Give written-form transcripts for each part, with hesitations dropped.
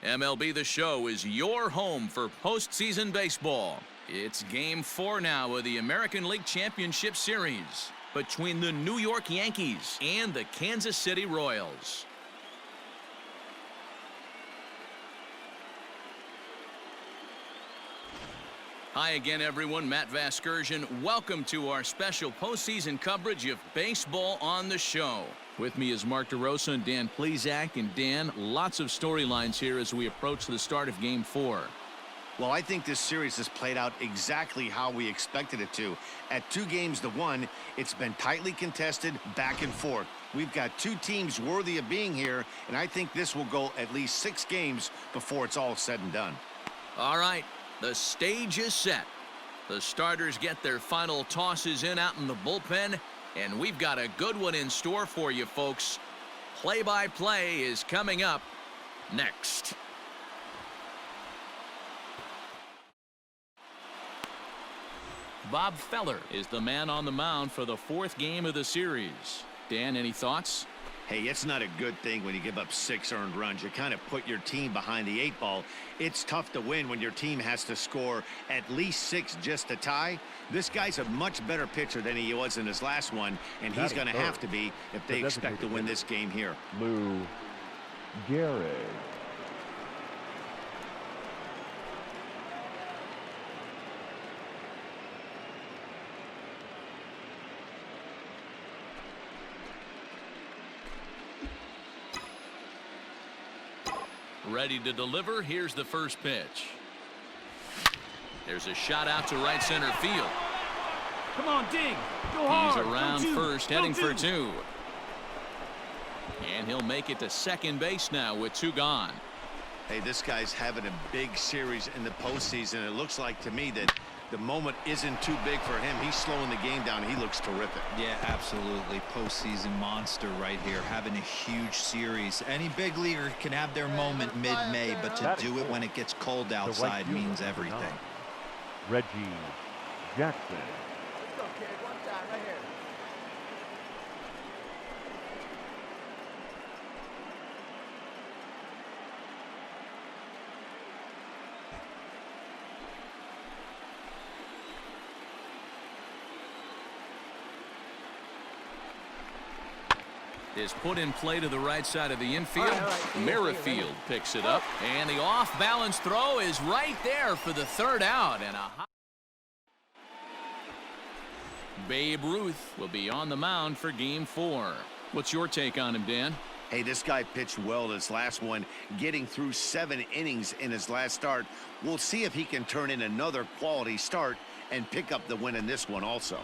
MLB The Show is your home for postseason baseball. It's Game 4 now of the American League Championship Series between the New York Yankees and the Kansas City Royals. Hi again, everyone. Matt Vasgersian. Welcome to our special postseason coverage of Baseball on the Show. With me is Mark DeRosa and Dan Plesac. And Dan, lots of storylines here as we approach the start of Game 4. Well, I think this series has played out exactly how we expected it to. At 2-1, it's been tightly contested, back and forth. We've got two teams worthy of being here, and I think this will go at least 6 games before it's all said and done. All right. The stage is set. The starters get their final tosses in out in the bullpen, and we've got a good one in store for you, folks. Play-by-play is coming up next. Bob Feller is the man on the mound for the 4th game of the series. Dan, any thoughts? Hey, it's not a good thing when you give up 6 earned runs. You kind of put your team behind the 8 ball. It's tough to win when your team has to score at least 6 just to tie. This guy's a much better pitcher than he was in his last one, and he's going to have to be if they expect to win this game here. Lou Gehrig. Ready to deliver. Here's the first pitch. There's a shot out to right center field. Come on, dig. Go hard. He's around first, heading for 2. And he'll make it to second base now with 2 gone. Hey, this guy's having a big series in the postseason. It looks like to me that the moment isn't too big for him. He's slowing the game down. He looks terrific. Yeah, absolutely. Postseason monster right here, having a huge series. Any big leaguer can have their moment mid-May, but to do it when it gets cold outside means everything. Reggie Jackson. Let's go, kid. One time, right here. Is put in play to the right side of the infield. Merrifield picks it up, and the off-balance throw is right there for the 3rd out. And Babe Ruth will be on the mound for Game 4. What's your take on him, Dan? Hey, this guy pitched well this last one, getting through 7 innings in his last start. We'll see if he can turn in another quality start and pick up the win in this one also.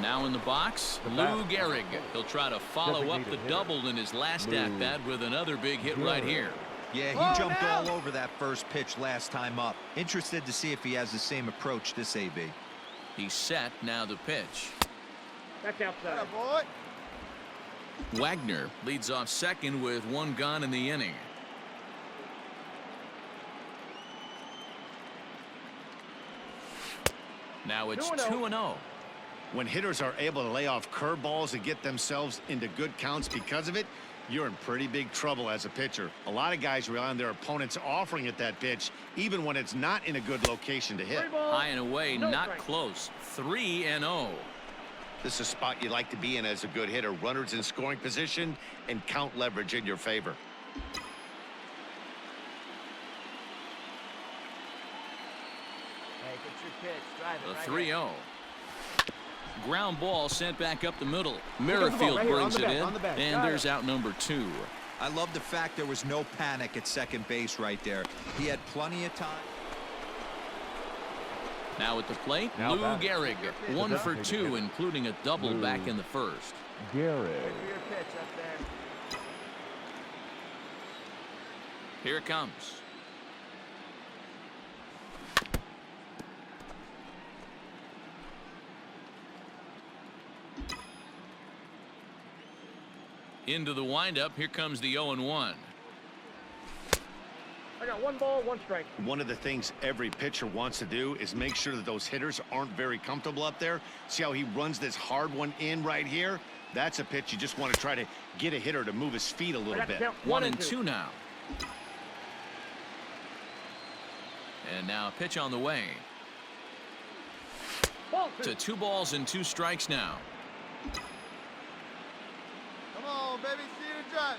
Now in the box, Lou Gehrig. He'll try to follow up the double in his last at-bat with another big hit right here. Yeah, he jumped all over that first pitch last time up. Interested to see if he has the same approach this AB. He's set. Now the pitch. Back outside. Boy. Wagner leads off second with 1 gone in the inning. Now it's 2-0. When hitters are able to lay off curveballs and get themselves into good counts because of it, you're in pretty big trouble as a pitcher. A lot of guys rely on their opponents offering at that pitch, even when it's not in a good location to hit. High and away, not close. 3-0. This is a spot you like to be in as a good hitter. Runners in scoring position and count leverage in your favor. Hey, get your pitch. Drive it. The 3-0. Ground ball sent back up the middle. Merrifield brings it in, and there's out number 2. I love the fact there was no panic at second base right there. He had plenty of time. Now at the plate, Lou Gehrig, 1 for 2, including a double back in the 1st. Gehrig. Here it comes. Into the windup. Here comes the 0-1. I got 1 ball, 1 strike. One of the things every pitcher wants to do is make sure that those hitters aren't very comfortable up there. See how he runs this hard one in right here? That's a pitch you just want to try to get a hitter to move his feet a little bit. 1-2 now. And now a pitch on the way. To 2 balls and 2 strikes now. Come on, baby, see the judge.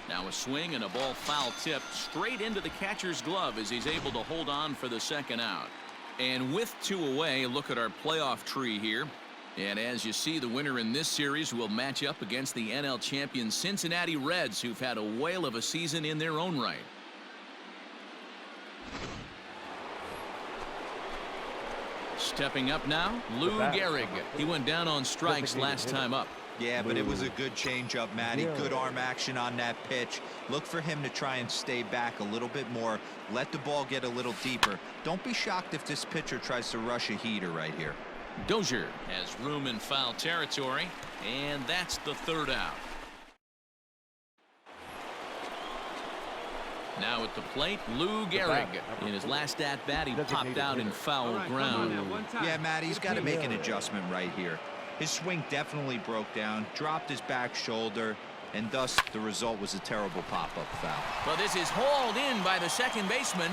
Now a swing and a ball foul tipped straight into the catcher's glove as he's able to hold on for the second out. And with 2 away, look at our playoff tree here. And as you see, the winner in this series will match up against the NL champion Cincinnati Reds, who've had a whale of a season in their own right. Stepping up now, Lou Gehrig. He went down on strikes last time up. Yeah, but it was a good changeup, Matty. Good arm action on that pitch. Look for him to try and stay back a little bit more. Let the ball get a little deeper. Don't be shocked if this pitcher tries to rush a heater right here. Dozier has room in foul territory, and that's the 3rd out. Now at the plate, Lou Gehrig. In his last at-bat, he popped out in foul ground. Yeah, Matty, he's got to make an adjustment right here. His swing definitely broke down, dropped his back shoulder, and thus the result was a terrible pop-up foul. Well, this is hauled in by the second baseman.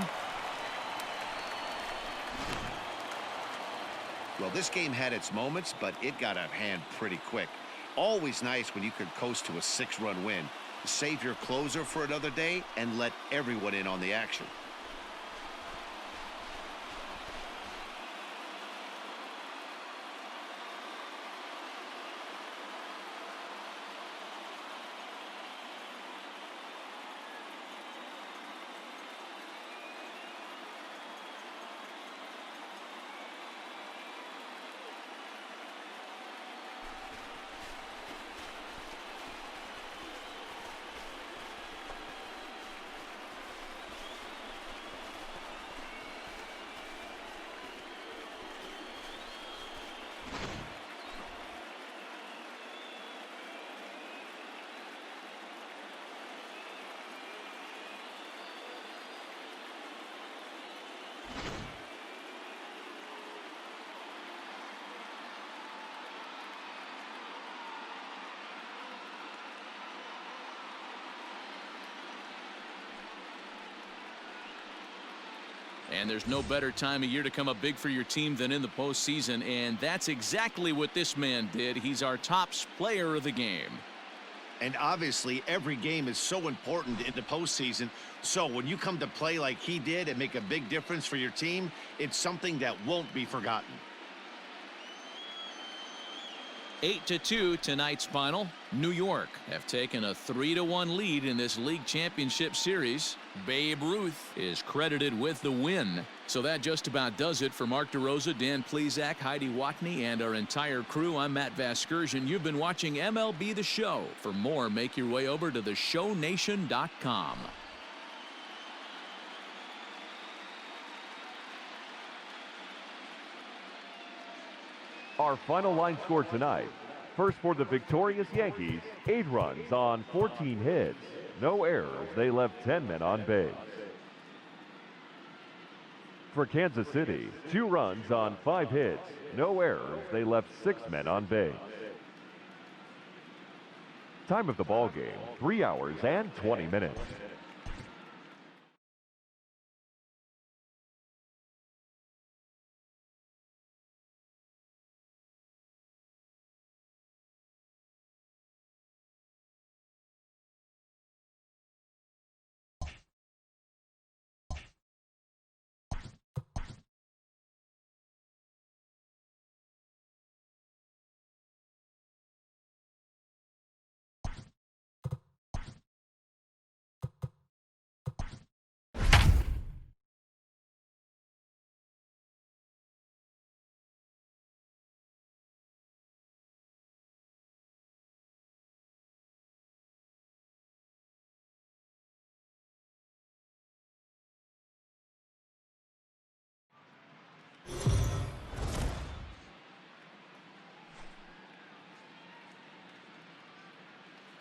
Well, this game had its moments, but it got out of hand pretty quick. Always nice when you could coast to a 6-run win. Save your closer for another day and let everyone in on the action. And there's no better time of year to come up big for your team than in the postseason, and that's exactly what this man did. He's our top player of the game. And obviously, every game is so important in the postseason. So when you come to play like he did and make a big difference for your team, it's something that won't be forgotten. 8-2 tonight's final. New York have taken a 3-1 lead in this league championship series. Babe Ruth is credited with the win. So that just about does it for Mark DeRosa, Dan Plesac, Heidi Watney, and our entire crew. I'm Matt Vasgersian. You've been watching MLB The Show. For more, make your way over to theshownation.com. Our final line score tonight. First for the victorious Yankees, 8 runs on 14 hits. No errors. They left 10 men on base. For Kansas City, 2 runs on 5 hits. No errors. They left 6 men on base. Time of the ball game, 3 hours and 20 minutes.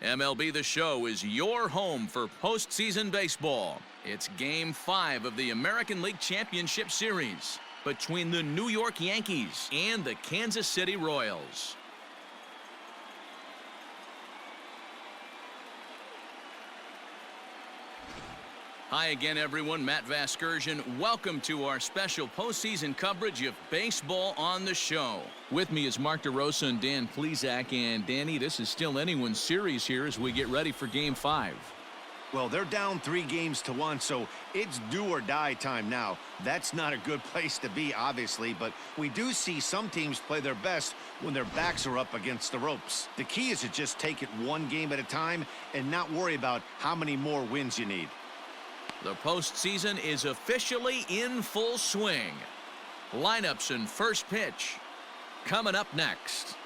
MLB The Show is your home for postseason baseball. It's Game 5 of the American League Championship Series. between the New York Yankees and the Kansas City Royals. Hi again, everyone. Matt Vasgersian. Welcome to our special postseason coverage of baseball on the show. With me is Mark DeRosa and Dan Plesac. And Danny, this is still anyone's series here as we get ready for Game 5. Well, they're down 3-1, so it's do or die time now. That's not a good place to be, obviously, but we do see some teams play their best when their backs are up against the ropes. The key is to just take it one game at a time and not worry about how many more wins you need. The postseason is officially in full swing. Lineups and first pitch coming up next.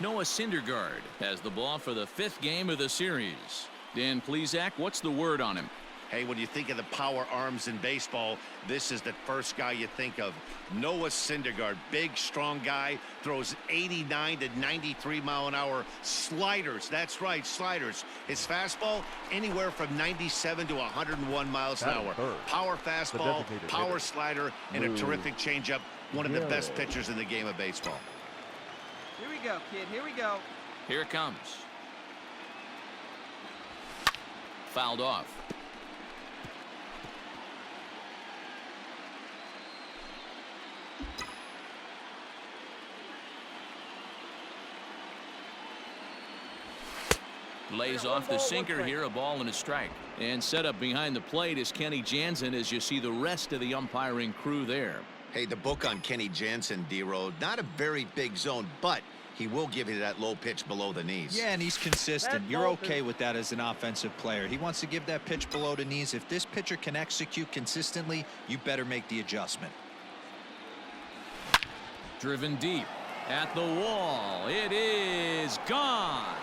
Noah Syndergaard has the ball for the 5th game of the series. Dan Plesac, what's the word on him? Hey, when you think of the power arms in baseball, this is the first guy you think of. Noah Syndergaard, big, strong guy, throws 89 to 93 mile an hour sliders. That's right, sliders. His fastball, anywhere from 97 to 101 miles an hour. Power fastball, power slider, and a terrific changeup. One of the best pitchers in the game of baseball. Here we go, kid. Here we go. Here it comes. Fouled off. Lays off the sinker here, a ball and a strike. And set up behind the plate is Kenny Jansen as you see the rest of the umpiring crew there. Hey, the book on Kenny Jansen, D-Road, not a very big zone, but he will give you that low pitch below the knees. Yeah, and he's consistent. You're okay with that as an offensive player. He wants to give that pitch below the knees. If this pitcher can execute consistently, you better make the adjustment. Driven deep at the wall. It is gone.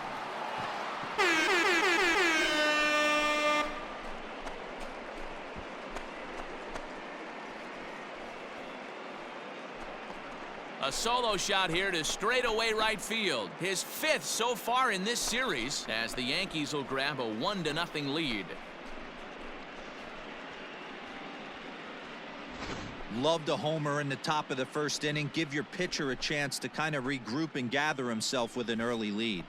A solo shot here to straightaway right field. His 5th so far in this series as the Yankees will grab a 1-0 lead. Love the homer in the top of the 1st inning. Give your pitcher a chance to kind of regroup and gather himself with an early lead.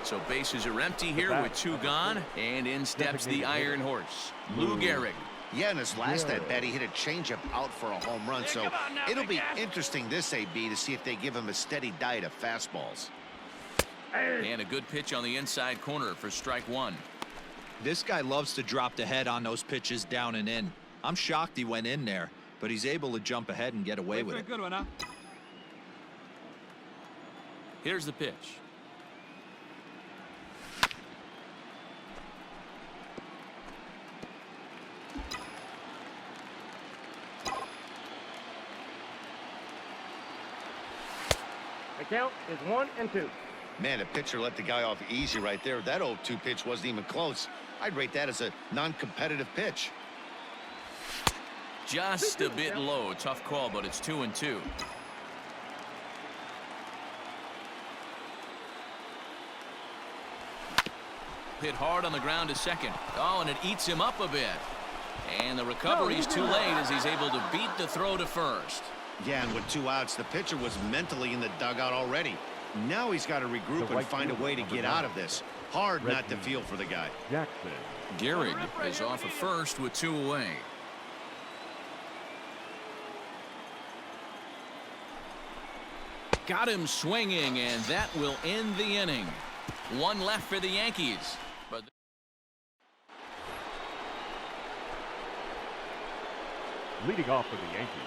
So bases are empty here with 2 gone, and in steps the Iron Horse, Lou Gehrig. Yeah, in his last at-bat, he hit a changeup out for a home run, so it'll be interesting this AB to see if they give him a steady diet of fastballs. And a good pitch on the inside corner for strike 1. This guy loves to drop the head on those pitches down and in. I'm shocked he went in there, but he's able to jump ahead and get away with it. Good one, huh? Here's the pitch. The count is 1-2. Man, the pitcher let the guy off easy right there. That 0-2 pitch wasn't even close. I'd rate that as a non-competitive pitch. Just a bit low. Tough call, but it's 2-2. Hit hard on the ground to second. Oh, and it eats him up a bit. And the recovery's too late as he's able to beat the throw to first. Yeah, and with 2 outs, the pitcher was mentally in the dugout already. Now he's got to regroup and find a way to get out of this. Hard not to feel for the guy. Jackson. Gehrig is off of first with 2 away. Got him swinging, and that will end the inning. 1 left for the Yankees. But Leading off for the Yankees,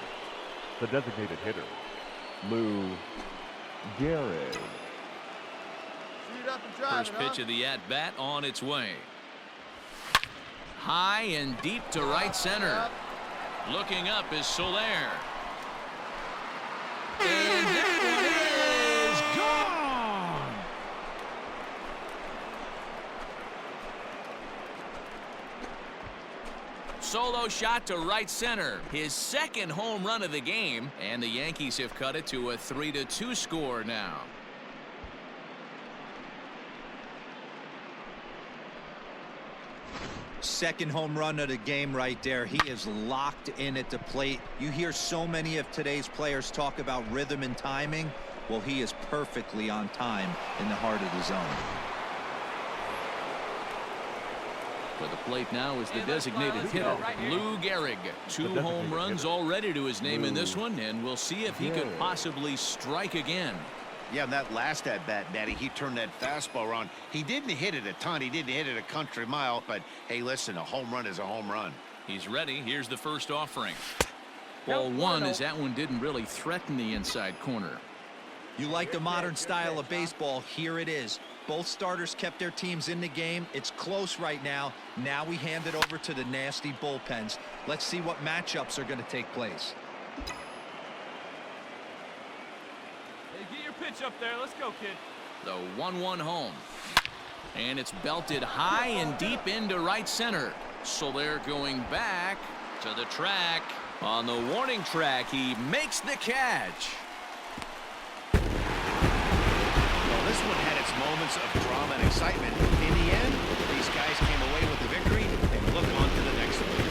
the designated hitter, Lou Gehrig. Shoot up and drive first it, pitch of the at-bat on its way. High and deep to right center. Looking up is Soler. And that one is gone. Solo shot to right center. His second home run of the game, and the Yankees have cut it to a 3-2 score now. Second home run of the game right there. He is locked in at the plate. You hear so many of today's players talk about rhythm and timing. Well, he is perfectly on time in the heart of the zone. For the plate now is the designated hitter, Lou Gehrig. 2 home runs already to his name in this one, and we'll see if he could possibly strike again. Yeah, and that last at-bat, Daddy, he turned that fastball around. He didn't hit it a ton. He didn't hit it a country mile. But, hey, listen, a home run is a home run. He's ready. Here's the first offering. Ball 1 as that one didn't really threaten the inside corner. You like the modern style of baseball. Here it is. Both starters kept their teams in the game. It's close right now. Now we hand it over to the nasty bullpens. Let's see what matchups are going to take place. Hey, get your pitch up there. Let's go, kid. The 1-1 home. And it's belted high and deep into right center. So they're going back to the track. On the warning track, he makes the catch. This one had its moments of drama and excitement. In the end, these guys came away with the victory and look on to the next one.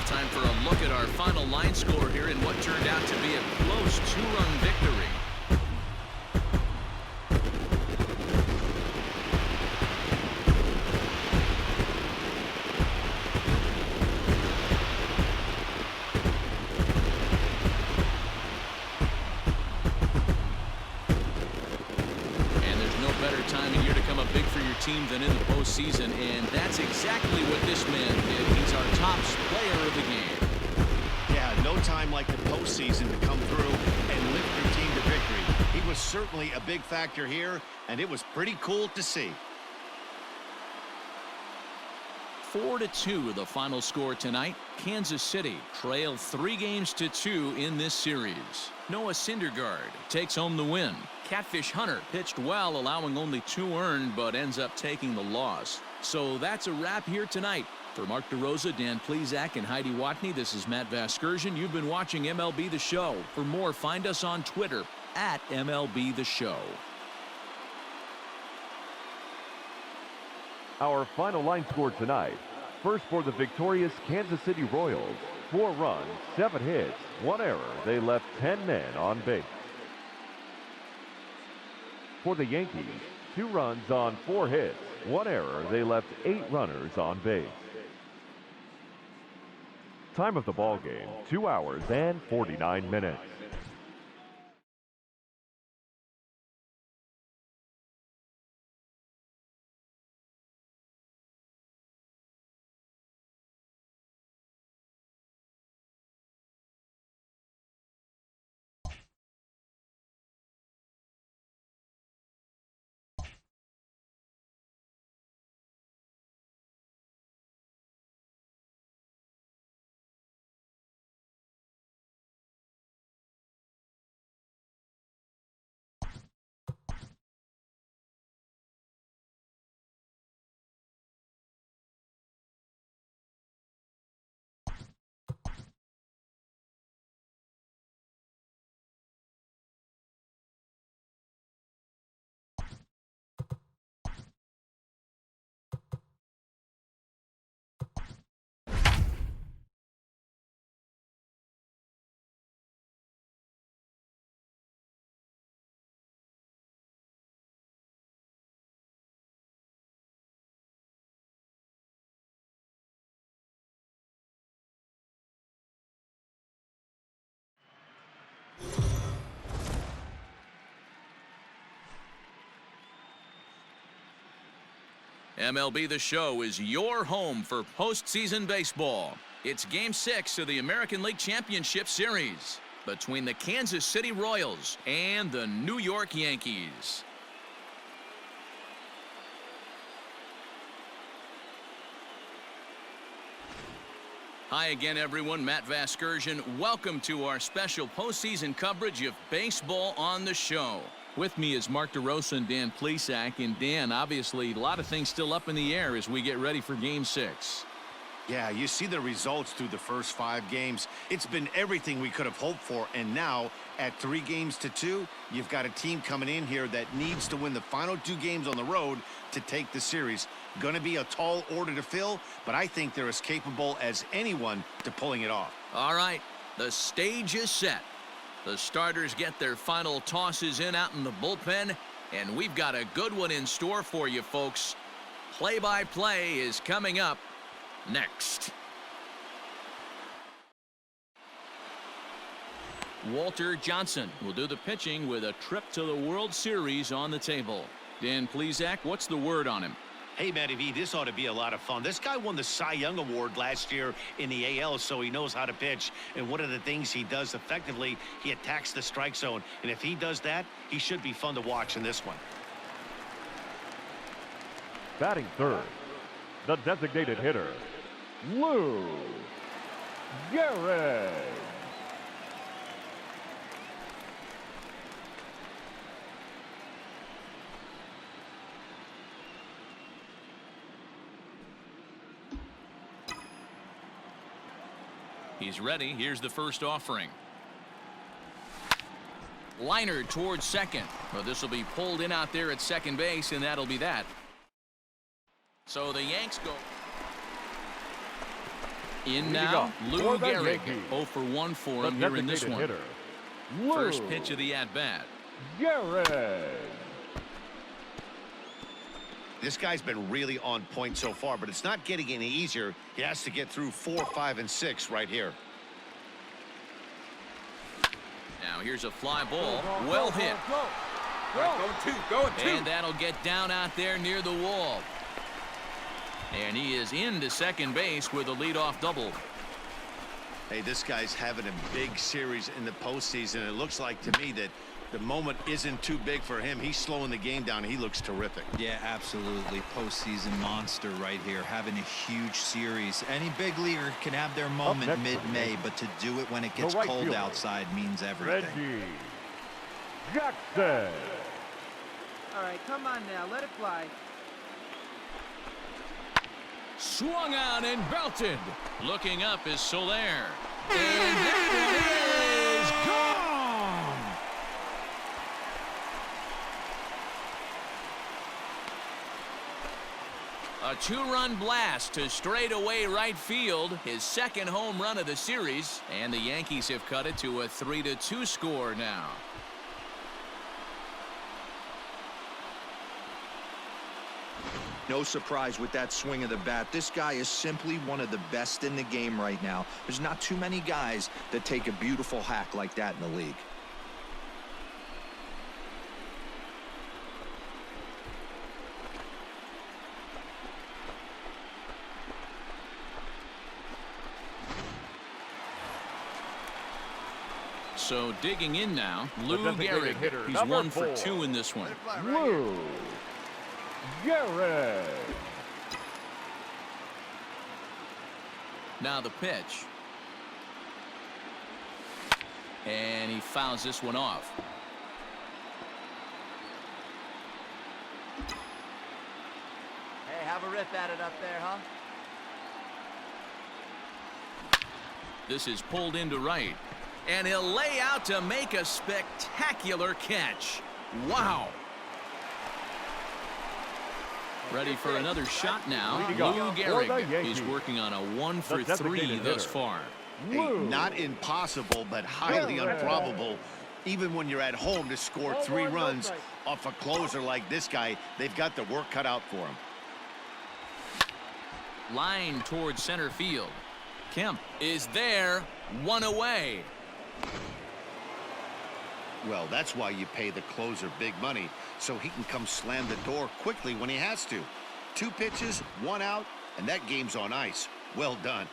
Time for a look at our final line score here in what turned out to be a close 2-run victory. And there's no better time of year to come up big for your team than in the postseason, and that's exactly what this man did. He's our top player of the game. Yeah, no time like the postseason to come through and lift your team to victory. He was certainly a big factor here, and it was pretty cool to see. 4-2 the final score tonight. Kansas City trail 3-2 in this series. Noah Syndergaard takes home the win. Catfish Hunter pitched well, allowing only 2 earned, but ends up taking the loss. So that's a wrap here tonight. For Mark DeRosa, Dan Plesac, and Heidi Watney, this is Matt Vasgersian. You've been watching MLB The Show. For more, find us on Twitter at MLB The Show. Our final line score tonight. First for the victorious Kansas City Royals. 4 runs, 7 hits, 1 error. They left 10 men on base. For the Yankees, 2 runs on 4 hits, 1 error. They left 8 runners on base. Time of the ball game, 2 hours and 49 minutes. MLB The Show is your home for postseason baseball. It's Game 6 of the American League Championship Series between the Kansas City Royals and the New York Yankees. Hi again, everyone. Matt Vasgersian. Welcome to our special postseason coverage of Baseball on the Show. With me is Mark DeRosa and Dan Plesac. And Dan, obviously, a lot of things still up in the air as we get ready for Game 6. Yeah, you see the results through the first 5 games. It's been everything we could have hoped for. And now, at 3-2, you've got a team coming in here that needs to win the final 2 games on the road to take the series. Going to be a tall order to fill, but I think they're as capable as anyone to pulling it off. All right, the stage is set. The starters get their final tosses in out in the bullpen, and we've got a good one in store for you, folks. Play-by-play is coming up next. Walter Johnson will do the pitching with a trip to the World Series on the table. Dan Plesac, what's the word on him? Hey, Matty V, this ought to be a lot of fun. This guy won the Cy Young Award last year in the AL, so he knows how to pitch. And one of the things he does effectively, he attacks the strike zone. And if he does that, he should be fun to watch in this one. Batting third, the designated hitter, Lou Gehrig. He's ready. Here's the first offering. Liner towards second. Well, this will be pulled in out there at second base, and that'll be that. So the Yanks go in now. Lou Gehrig, 0 for 1 for him here in this one. First pitch of the at-bat. Gehrig. This guy's been really on point so far, but it's not getting any easier. He has to get through 4, 5, and 6 right here. Now here's a fly ball. Well hit. Going two. And that'll get down out there near the wall. And he is into second base with a leadoff double. Hey, this guy's having a big series in the postseason. It looks like to me that the moment isn't too big for him. He's slowing the game down. He looks terrific. Yeah, absolutely. Postseason monster right here, having a huge series. Any big leaguer can have their moment mid-May, but to do it when it gets cold outside means everything. Reggie Jackson. All right, come on now. Let it fly. Swung out and belted. Looking up is Soler. And that one is gone. A 2-run blast to straightaway right field, his second home run of the series, and the Yankees have cut it to a 3-2 score now. No surprise with that swing of the bat. This guy is simply one of the best in the game right now. There's not too many guys that take a beautiful hack like that in the league. So digging in now, Lou Gehrig. He's 1 for 2 in this one. Lou Gehrig. Now the pitch. And he fouls this one off. Hey, have a rip at it up there, huh? This is pulled into right. And he'll lay out to make a spectacular catch. Wow. Ready for another shot now. Lou Gehrig is working on a 1 for 3 thus far. Hey, not impossible, but highly improbable. Even when you're at home to score 3 runs off a closer like this guy, they've got the work cut out for him. Line towards center field. Kemp is there, 1 away. Well, that's why you pay the closer big money, so he can come slam the door quickly when he has to. 2 pitches, 1 out, and that game's on ice. Well done.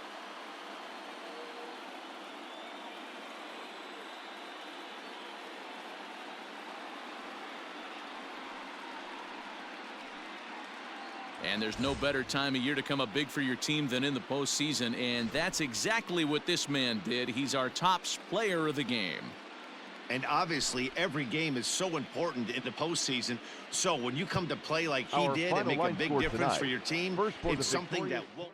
And there's no better time of year to come up big for your team than in the postseason, and that's exactly what this man did. He's our top player of the game. And obviously, every game is so important in the postseason. So when you come to play like he did and make a big difference for your team, it's something that won't.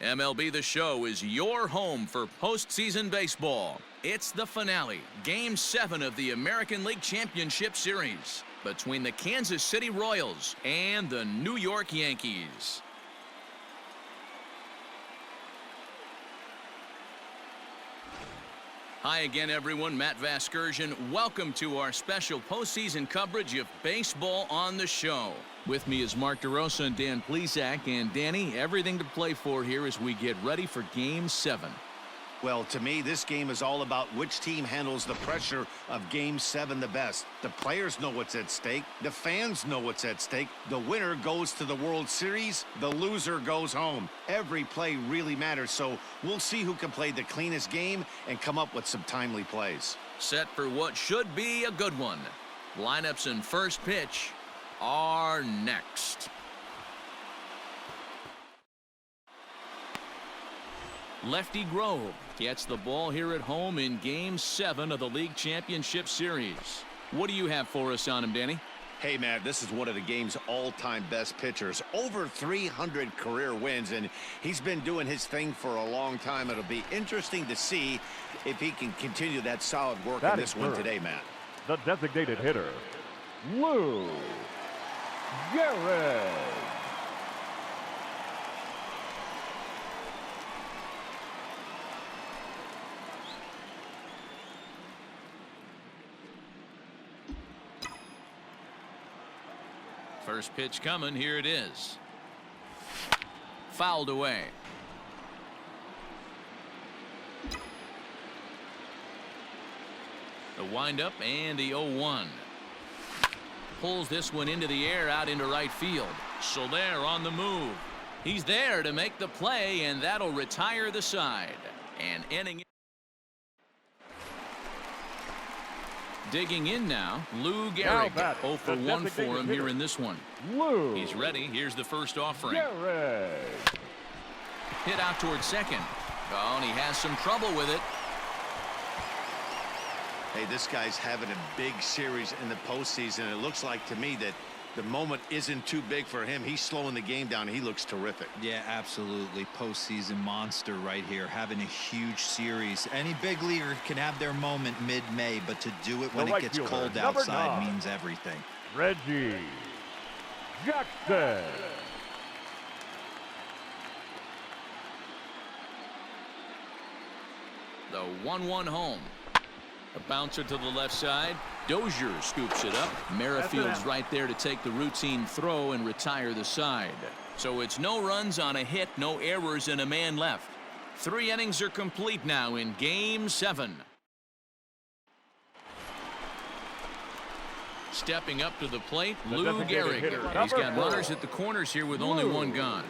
MLB The Show is your home for postseason baseball. It's the finale, Game 7 of the American League Championship Series between the Kansas City Royals and the New York Yankees. Hi again, everyone. Matt Vasgersian. Welcome to our special postseason coverage of Baseball on the Show. With me is Mark DeRosa and Dan Plesac. And Danny, everything to play for here as we get ready for Game 7. Well, to me, this game is all about which team handles the pressure of Game 7 the best. The players know what's at stake. The fans know what's at stake. The winner goes to the World Series. The loser goes home. Every play really matters, so we'll see who can play the cleanest game and come up with some timely plays. Set for what should be a good one. Lineups and first pitch are next. Lefty Grove gets the ball here at home in Game 7 of the League Championship Series. What do you have for us on him, Danny? Hey, man, this is one of the game's all-time best pitchers. Over 300 career wins, and he's been doing his thing for a long time. It'll be interesting to see if he can continue that solid work in this one today, Matt. The designated hitter, Lou Gehrig. First pitch coming. Here it is. Fouled away. The windup and the 0-1. Pulls this one into the air out into right field. Soler on the move. He's there to make the play, and that'll retire the side. And ending it. Digging in now, Lou Gehrig. 0 for 1 for him here in this one. Lou. He's ready. Here's the first offering. Gehrig. Hit out towards second. Oh, and he has some trouble with it. Hey, this guy's having a big series in the postseason. It looks like to me that the moment isn't too big for him. He's slowing the game down. He looks terrific. Yeah, absolutely. Postseason monster right here, having a huge series. Any big leaguer can have their moment mid-May, but to do it when it gets cold outside means everything. Reggie Jackson. The 1-1 home. A bouncer to the left side. Dozier scoops it up. Merrifield's right there to take the routine throw and retire the side. So it's no runs on a hit, no errors, and a man left. 3 innings are complete now in Game 7. Stepping up to the plate, Lou Gehrig. He's got runners at the corners here with only 1 gone.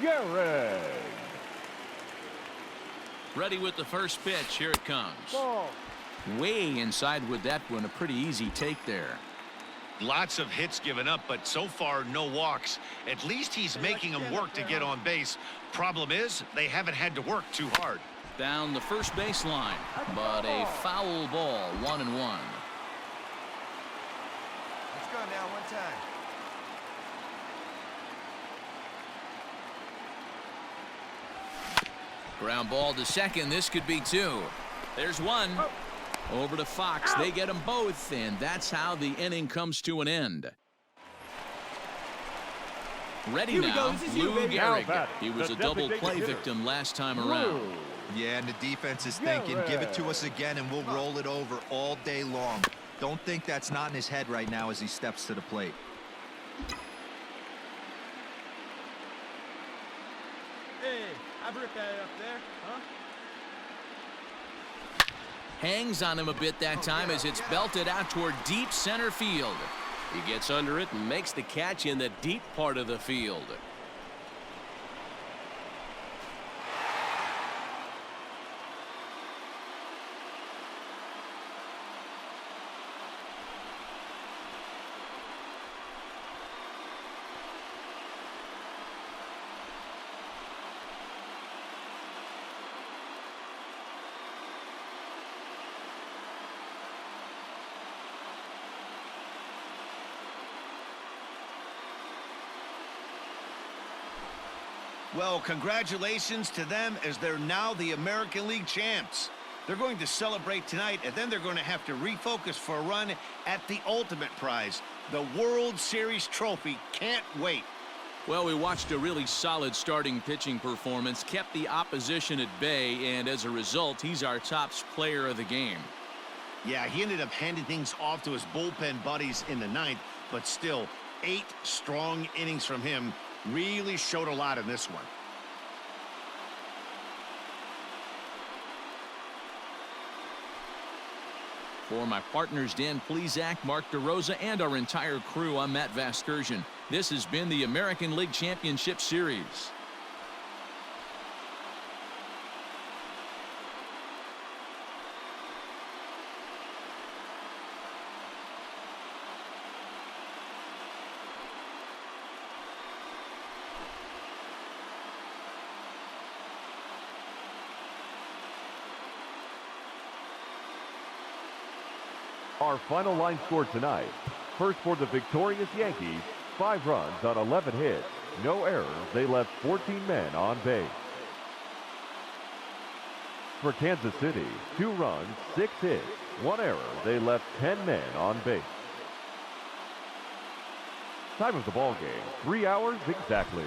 Gehrig. Ready with the first pitch. Here it comes. Ball. Way inside with that one. A pretty easy take there. Lots of hits given up, but so far no walks. At least he's making them work to get on base. Problem is, they haven't had to work too hard. down the first baseline, but a foul ball, 1-1. Let's go now, one time. Ground ball to second. This could be two. There's one. Over to Fox. They get them both, and that's how the inning comes to an end. Ready now, Lou Gehrig. He was a double play victim last time around. Yeah, and the defense is thinking, give it to us again and we'll roll it over all day long. Don't think that's not in his head right now as he steps to the plate. Hey, I've ripped that up there, huh? Hangs on him a bit that time as it's belted out toward deep center field. He gets under it and makes the catch in the deep part of the field. Well, congratulations to them as they're now the American League champs. They're going to celebrate tonight, and then they're going to have to refocus for a run at the ultimate prize, the World Series trophy. Can't wait. Well, we watched a really solid starting pitching performance, kept the opposition at bay, and as a result, he's our top player of the game. Yeah, he ended up handing things off to his bullpen buddies in the ninth, but still, 8 strong innings from him really showed a lot in this one. For my partners Dan Plesac, Mark DeRosa, and our entire crew, I'm Matt Vasgersian. This has been the American League Championship Series. Our final line score tonight. First for the victorious Yankees, 5 runs on 11 hits. No errors. They left 14 men on base. For Kansas City, 2 runs, 6 hits, 1 error. They left 10 men on base. Time of the ball game, 3 hours exactly.